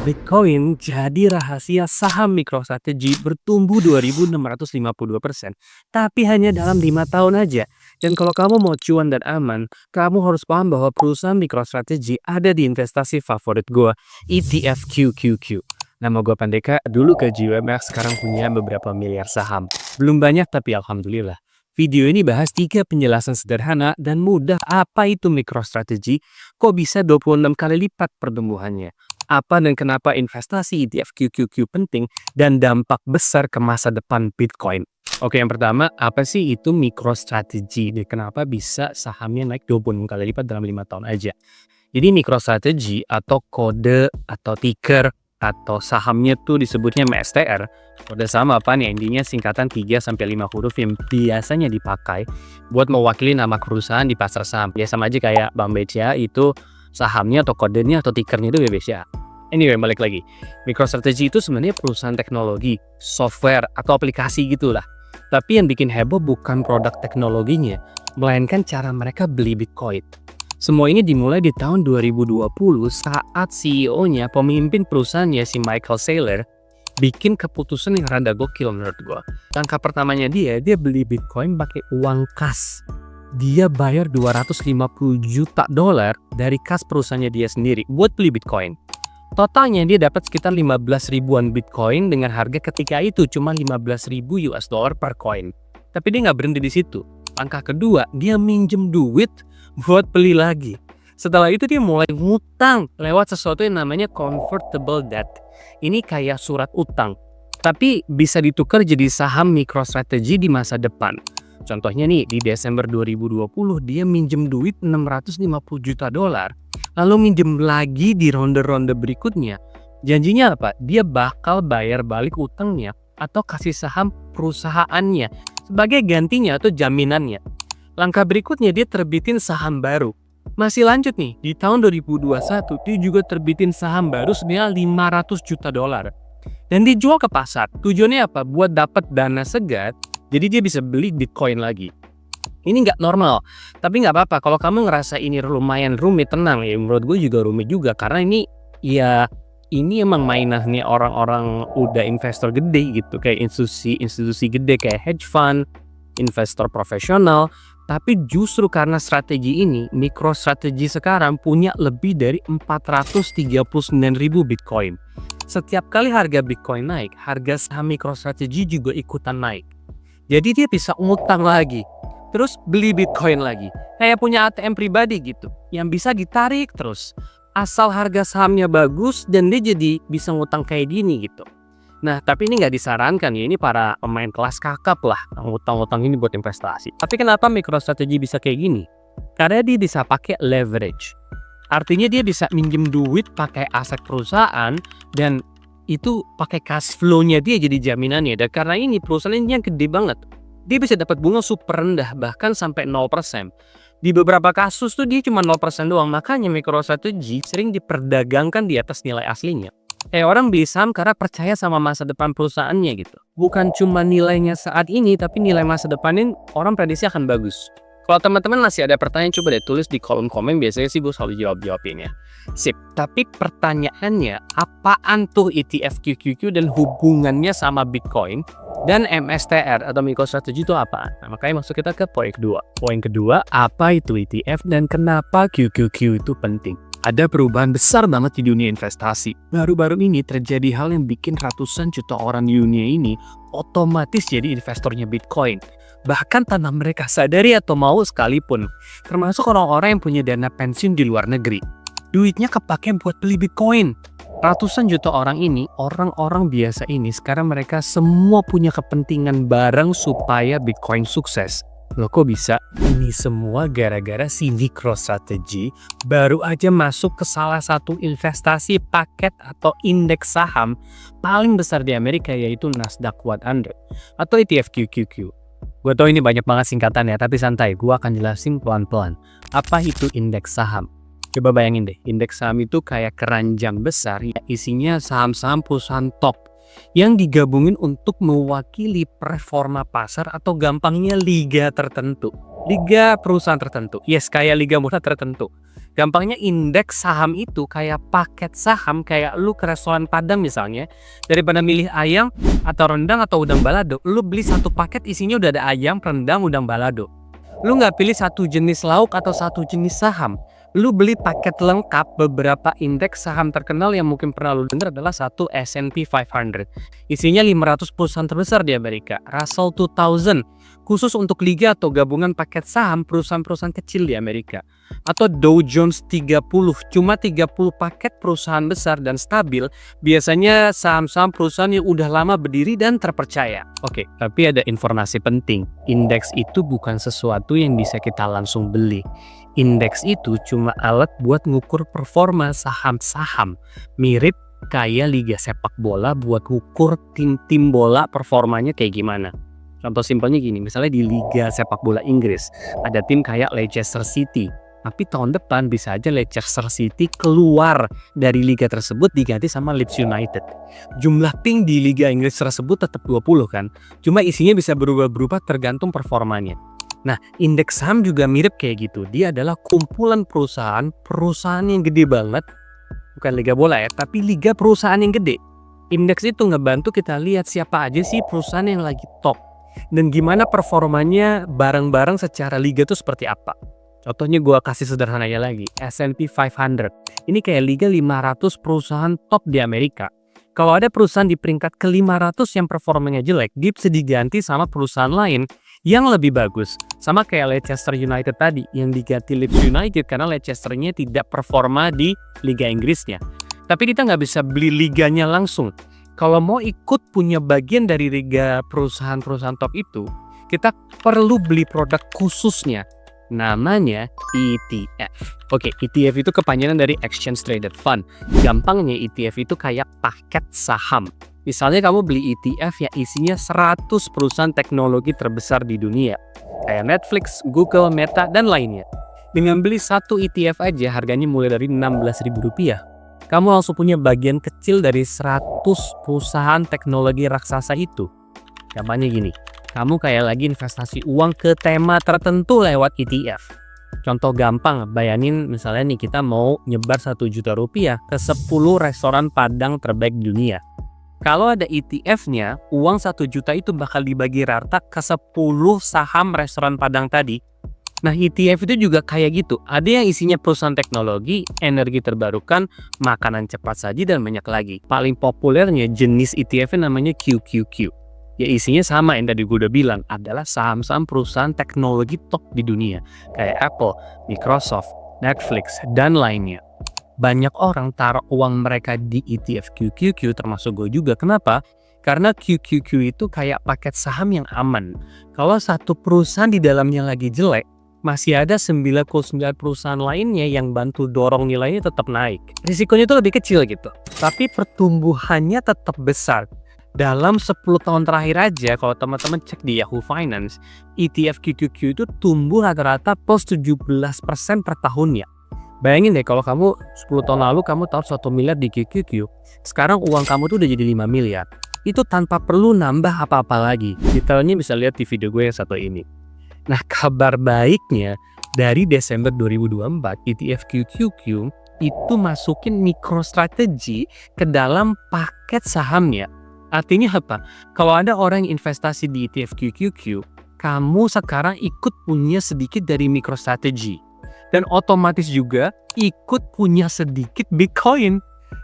Bitcoin jadi rahasia saham MicroStrategy bertumbuh 2.652%, tapi hanya dalam 5 tahun aja. Dan kalau kamu mau cuan dan aman, kamu harus paham bahwa perusahaan MicroStrategy ada di investasi favorit gue, ETF QQQ. Nama gue Pandeka, dulu ke GWMR, sekarang punya beberapa miliar saham. Belum banyak tapi alhamdulillah. Video ini bahas 3 penjelasan sederhana dan mudah apa itu MicroStrategy, kok bisa 26 kali lipat pertumbuhannya. Apa dan kenapa investasi ETF QQQ penting dan dampak besar ke masa depan Bitcoin. Oke, yang pertama, apa sih itu MicroStrategy dan kenapa bisa sahamnya naik 26 kali lipat dalam 5 tahun aja. Jadi MicroStrategy atau kode atau ticker atau sahamnya tuh disebutnya MSTR. Kode saham apa nih? Intinya singkatan 3-5 huruf yang biasanya dipakai buat mewakili nama perusahaan di pasar saham. Ya sama aja kayak Bank BCA itu sahamnya atau kodenya atau tickernya itu BCA. Anyway, balik lagi. MicroStrategy itu sebenarnya perusahaan teknologi, software, atau aplikasi gitulah. Tapi yang bikin heboh bukan produk teknologinya, melainkan cara mereka beli Bitcoin. Semua ini dimulai di tahun 2020 saat CEO-nya, pemimpin perusahaannya si Michael Saylor, bikin keputusan yang rada gokil menurut gue. Langkah pertamanya dia beli Bitcoin pakai uang kas. Dia bayar 250 juta dolar dari kas perusahaannya dia sendiri buat beli Bitcoin. Totalnya dia dapat sekitar 15 ribuan Bitcoin dengan harga ketika itu cuma 15 ribu US dollar per coin. Tapi dia nggak berhenti di situ. Langkah kedua, dia minjem duit buat beli lagi. Setelah itu dia mulai ngutang lewat sesuatu yang namanya convertible debt. Ini kayak surat utang, tapi bisa ditukar jadi saham MicroStrategy di masa depan. Contohnya nih, di Desember 2020 dia minjem duit 650 juta dolar, lalu minjem lagi di ronde-ronde berikutnya. Janjinya apa? Dia bakal bayar balik utangnya atau kasih saham perusahaannya sebagai gantinya atau jaminannya. Langkah berikutnya dia terbitin saham baru. Masih lanjut nih, di tahun 2021 dia juga terbitin saham baru senilai 500 juta dolar. Dan dijual ke pasar. Tujuannya apa? Buat dapat dana segar, jadi dia bisa beli Bitcoin lagi. Ini nggak normal, tapi nggak apa-apa. Kalau kamu ngerasa ini lumayan rumit, tenang ya. Menurut gue juga rumit juga, karena ini emang mainannya orang-orang udah investor gede gitu, kayak institusi gede kayak hedge fund, investor profesional. Tapi justru karena strategi ini, MicroStrategy sekarang punya lebih dari 439.000 Bitcoin. Setiap kali harga Bitcoin naik, harga saham MicroStrategy juga ikutan naik. Jadi dia bisa ngutang lagi, terus beli Bitcoin lagi. Kayak punya ATM pribadi gitu, yang bisa ditarik terus. Asal harga sahamnya bagus dan dia jadi bisa ngutang kayak gini gitu. Nah, tapi ini nggak disarankan ya, ini para pemain kelas kakap lah, ngutang-ngutang ini buat investasi. Tapi kenapa MicroStrategy bisa kayak gini? Karena dia bisa pakai leverage. Artinya dia bisa minjem duit pakai aset perusahaan dan itu pakai cash flow-nya dia jadi jaminannya. Dan karena ini perusahaan ini yang gede banget, dia bisa dapat bunga super rendah, bahkan sampai 0%. Di beberapa kasus tuh dia cuma 0% doang. Makanya MicroStrategy sering diperdagangkan di atas nilai aslinya. Orang beli saham karena percaya sama masa depan perusahaannya gitu. Bukan cuma nilainya saat ini, tapi nilai masa depannya orang prediksi akan bagus. Kalau teman-teman masih ada pertanyaan, coba deh tulis di kolom komen. Biasanya sih gue selalu jawab-jawabin ya. Sip, tapi pertanyaannya, apaan tuh ETF QQQ dan hubungannya sama Bitcoin dan MSTR atau MicroStrategy itu apa? Nah, makanya masuk kita ke poin kedua. Poin kedua, apa itu ETF dan kenapa QQQ itu penting? Ada perubahan besar banget di dunia investasi. Baru-baru ini terjadi hal yang bikin ratusan juta orang di dunia ini otomatis jadi investornya Bitcoin. Bahkan tanpa mereka sadari atau mau sekalipun. Termasuk orang-orang yang punya dana pensiun di luar negeri. Duitnya kepake buat beli Bitcoin. Ratusan juta orang ini, orang-orang biasa ini, sekarang mereka semua punya kepentingan bareng supaya Bitcoin sukses. Loh kok bisa? Ini semua gara-gara si MicroStrategy baru aja masuk ke salah satu investasi paket atau indeks saham paling besar di Amerika, yaitu Nasdaq 100 atau ETF QQQ. Gue tau ini banyak banget singkatannya, tapi santai, gue akan jelasin pelan-pelan. Apa itu indeks saham? Coba bayangin deh, indeks saham itu kayak keranjang besar ya, isinya saham-saham perusahaan top yang digabungin untuk mewakili performa pasar atau gampangnya liga tertentu. Liga perusahaan tertentu. Yes, kayak liga bola tertentu. Gampangnya indeks saham itu kayak paket saham, kayak lu ke restoran Padang misalnya, daripada milih ayam atau rendang atau udang balado, lu beli satu paket isinya udah ada ayam, rendang, udang balado. Lu nggak pilih satu jenis lauk atau satu jenis saham. Lu beli paket lengkap beberapa indeks saham terkenal yang mungkin pernah lu dengar adalah satu S&P 500. Isinya 500 perusahaan terbesar di Amerika. Russell 2000 khusus untuk liga atau gabungan paket saham perusahaan-perusahaan kecil di Amerika. Atau Dow Jones 30, cuma 30 paket perusahaan besar dan stabil, biasanya saham-saham perusahaan yang udah lama berdiri dan terpercaya. Oke, tapi ada informasi penting. Indeks itu bukan sesuatu yang bisa kita langsung beli. Indeks itu cuma alat buat ngukur performa saham-saham. Mirip kayak liga sepak bola buat ngukur tim-tim bola performanya kayak gimana. Contoh simpelnya gini, misalnya di liga sepak bola Inggris, ada tim kayak Leicester City. Tapi tahun depan bisa aja Leicester City keluar dari liga tersebut diganti sama Leeds United. Jumlah tim di liga Inggris tersebut tetap 20 kan, cuma isinya bisa berubah-berubah tergantung performanya. Nah, indeks saham juga mirip kayak gitu. Dia adalah kumpulan perusahaan yang gede banget. Bukan liga bola ya, tapi liga perusahaan yang gede. Indeks itu ngebantu kita lihat siapa aja sih perusahaan yang lagi top. Dan gimana performanya bareng-bareng secara liga itu seperti apa. Contohnya gue kasih sederhananya lagi, S&P 500. Ini kayak liga 500 perusahaan top di Amerika. Kalau ada perusahaan di peringkat ke-500 yang performanya jelek, dia bisa diganti sama perusahaan lain yang lebih bagus. Sama kayak Leicester United tadi, yang diganti Leeds United karena Leicester-nya tidak performa di Liga Inggrisnya. Tapi kita nggak bisa beli liganya langsung. Kalau mau ikut punya bagian dari liga perusahaan-perusahaan top itu, kita perlu beli produk khususnya. Namanya ETF. Oke, ETF itu kepanjangan dari Exchange Traded Fund. Gampangnya ETF itu kayak paket saham. Misalnya kamu beli ETF yang isinya 100 perusahaan teknologi terbesar di dunia. Kayak Netflix, Google, Meta, dan lainnya. Dengan beli satu ETF aja harganya mulai dari Rp16.000. Kamu langsung punya bagian kecil dari 100 perusahaan teknologi raksasa itu. Gampangnya gini. Kamu kayak lagi investasi uang ke tema tertentu lewat ETF. Contoh gampang, bayangin misalnya nih kita mau nyebar Rp1.000.000 ke 10 restoran Padang terbaik di dunia. Kalau ada ETF-nya, uang 1 juta itu bakal dibagi rata ke 10 saham restoran Padang tadi. Nah, ETF itu juga kayak gitu. Ada yang isinya perusahaan teknologi, energi terbarukan, makanan cepat saji, dan banyak lagi. Paling populernya jenis ETF-nya namanya QQQ. Ya isinya sama yang tadi gue udah bilang, adalah saham-saham perusahaan teknologi top di dunia. Kayak Apple, Microsoft, Netflix, dan lainnya. Banyak orang taruh uang mereka di ETF QQQ, termasuk gue juga. Kenapa? Karena QQQ itu kayak paket saham yang aman. Kalau satu perusahaan di dalamnya lagi jelek, masih ada 99 perusahaan lainnya yang bantu dorong nilainya tetap naik. Risikonya itu lebih kecil gitu. Tapi pertumbuhannya tetap besar. Dalam 10 tahun terakhir aja, kalau teman-teman cek di Yahoo Finance, ETF QQQ itu tumbuh rata-rata plus 17% per tahunnya. Bayangin deh kalau kamu 10 tahun lalu kamu taruh 1 miliar di QQQ, sekarang uang kamu tuh udah jadi 5 miliar. Itu tanpa perlu nambah apa-apa lagi. Detailnya bisa lihat di video gue yang satu ini. Nah, kabar baiknya dari Desember 2024, ETF QQQ itu masukin MicroStrategy ke dalam paket sahamnya. Artinya apa? Kalau ada orang yang investasi di ETF QQQ, kamu sekarang ikut punya sedikit dari MicroStrategy. Dan otomatis juga ikut punya sedikit Bitcoin.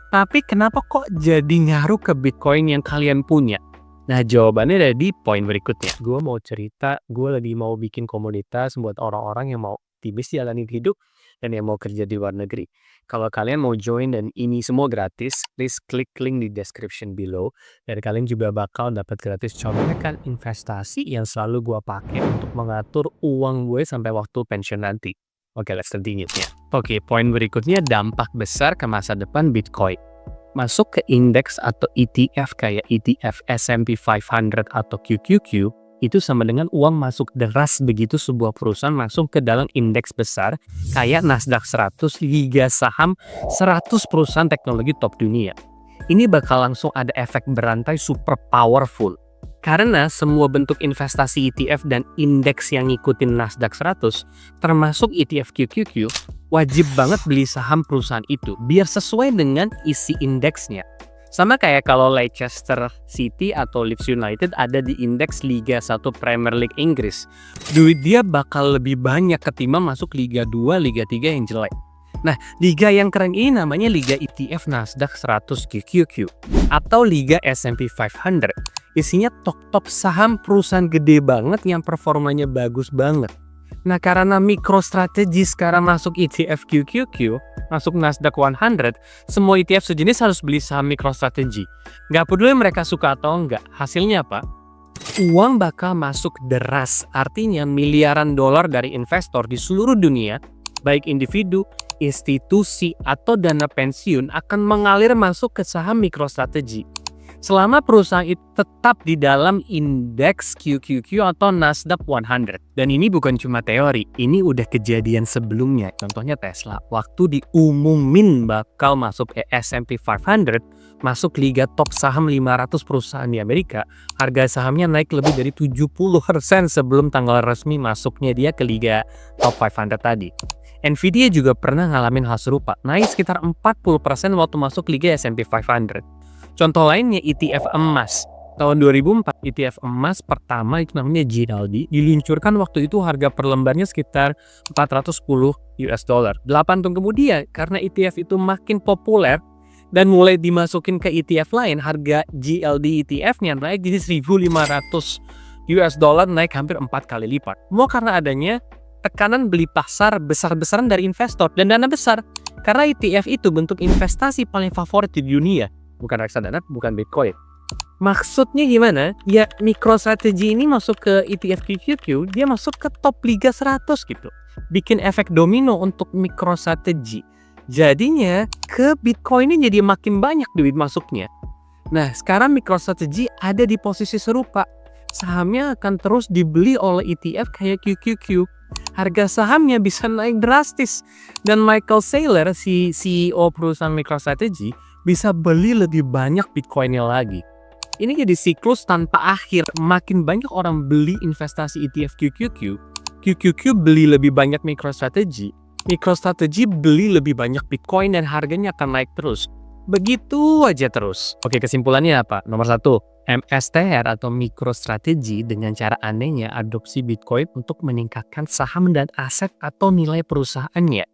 Tapi kenapa kok jadi ngaruh ke Bitcoin yang kalian punya? Nah, jawabannya ada di poin berikutnya. Gue mau cerita, gue lagi mau bikin komunitas buat orang-orang yang mau optimis jalanin hidup dan yang mau kerja di luar negeri. Kalau kalian mau join dan ini semua gratis, please klik link di description below. Dan kalian juga bakal dapat gratis contekan investasi yang selalu gue pakai untuk mengatur uang gue sampai waktu pensiun nanti. Oke, let's continue ya. Oke, poin berikutnya dampak besar ke masa depan Bitcoin. Masuk ke indeks atau ETF kayak ETF S&P 500 atau QQQ, itu sama dengan uang masuk deras begitu sebuah perusahaan masuk ke dalam indeks besar kayak Nasdaq 100, liga saham 100 perusahaan teknologi top dunia. Ini bakal langsung ada efek berantai super powerful. Karena semua bentuk investasi ETF dan indeks yang ngikutin Nasdaq 100, termasuk ETF QQQ, wajib banget beli saham perusahaan itu biar sesuai dengan isi indeksnya. Sama kayak kalau Leicester City atau Leeds United ada di indeks Liga 1 Premier League Inggris, duit dia bakal lebih banyak ketimbang masuk Liga 2, Liga 3 yang jelek. Nah, liga yang keren ini namanya Liga ETF Nasdaq 100 QQQ atau Liga S&P 500. Isinya top-top saham perusahaan gede banget yang performanya bagus banget. Nah, karena MicroStrategy sekarang masuk ETF QQQ, masuk Nasdaq 100, semua ETF sejenis harus beli saham MicroStrategy. Nggak peduli mereka suka atau enggak, hasilnya apa? Uang bakal masuk deras, artinya miliaran dolar dari investor di seluruh dunia, baik individu, institusi, atau dana pensiun akan mengalir masuk ke saham MicroStrategy. Selama perusahaan itu tetap di dalam indeks QQQ atau Nasdaq 100. Dan ini bukan cuma teori, ini udah kejadian sebelumnya. Contohnya Tesla, waktu diumumin bakal masuk S&P 500, masuk liga top saham 500 perusahaan di Amerika, harga sahamnya naik lebih dari 70% sebelum tanggal resmi masuknya dia ke liga top 500 tadi. Nvidia juga pernah ngalamin hal serupa, naik sekitar 40% waktu masuk liga S&P 500. Contoh lainnya ETF emas. Tahun 2004, ETF emas pertama itu namanya GLD, diluncurkan waktu itu harga per lembarnya sekitar 410 US dollar. 8 tahun kemudian, karena ETF itu makin populer dan mulai dimasukin ke ETF lain, harga GLD ETF-nya naik jadi 1.500 US dollar, naik hampir 4 kali lipat. Mau karena adanya tekanan beli pasar besar-besaran dari investor dan dana besar. Karena ETF itu bentuk investasi paling favorit di dunia. Bukan reksadana, bukan Bitcoin. Maksudnya gimana? Ya, MicroStrategy ini masuk ke ETF QQQ, dia masuk ke top Liga 100 gitu. Bikin efek domino untuk MicroStrategy. Jadinya, ke Bitcoin ini jadi makin banyak duit masuknya. Nah, sekarang MicroStrategy ada di posisi serupa. Sahamnya akan terus dibeli oleh ETF kayak QQQ. Harga sahamnya bisa naik drastis. Dan Michael Saylor, si CEO perusahaan MicroStrategy, bisa beli lebih banyak Bitcoinnya lagi. Ini jadi siklus tanpa akhir. Makin banyak orang beli investasi ETF QQQ, QQQ beli lebih banyak MicroStrategy, MicroStrategy beli lebih banyak Bitcoin dan harganya akan naik terus. Begitu aja terus. Oke, kesimpulannya apa? Nomor 1, MSTR atau MicroStrategy dengan cara anehnya adopsi Bitcoin untuk meningkatkan saham dan aset atau nilai perusahaannya.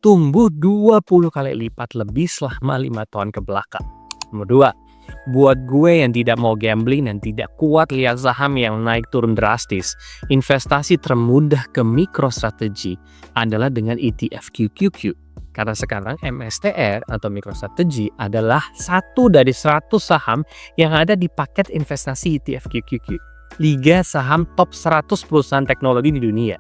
Tumbuh 20 kali lipat lebih selama 5 tahun ke belakang. Nomor 2, buat gue yang tidak mau gambling dan tidak kuat lihat saham yang naik turun drastis, investasi termudah ke MicroStrategy adalah dengan ETF QQQ. Karena sekarang MSTR atau MicroStrategy adalah satu dari 100 saham yang ada di paket investasi ETF QQQ. Liga saham top 100 perusahaan teknologi di dunia.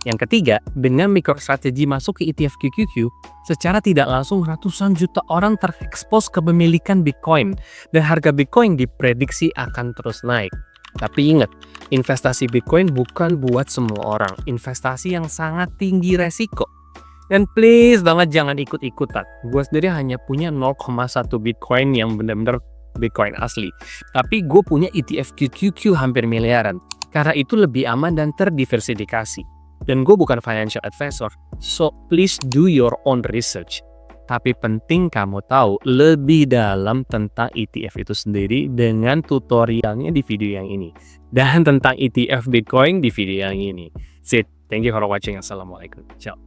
Yang ketiga, dengan MicroStrategy masuk ke ETF QQQ, secara tidak langsung ratusan juta orang terekspos kepemilikan Bitcoin dan harga Bitcoin diprediksi akan terus naik. Tapi ingat, investasi Bitcoin bukan buat semua orang, investasi yang sangat tinggi resiko. Dan please banget jangan ikut-ikutan. Gue sendiri hanya punya 0,1 Bitcoin yang benar-benar Bitcoin asli. Tapi gue punya ETF QQQ hampir miliaran. Karena itu lebih aman dan terdiversifikasi. Dan gue bukan financial advisor, so please do your own research. Tapi penting kamu tahu lebih dalam tentang ETF itu sendiri dengan tutorialnya di video yang ini. Dan tentang ETF Bitcoin di video yang ini. Thank you for watching. Assalamualaikum. Ciao.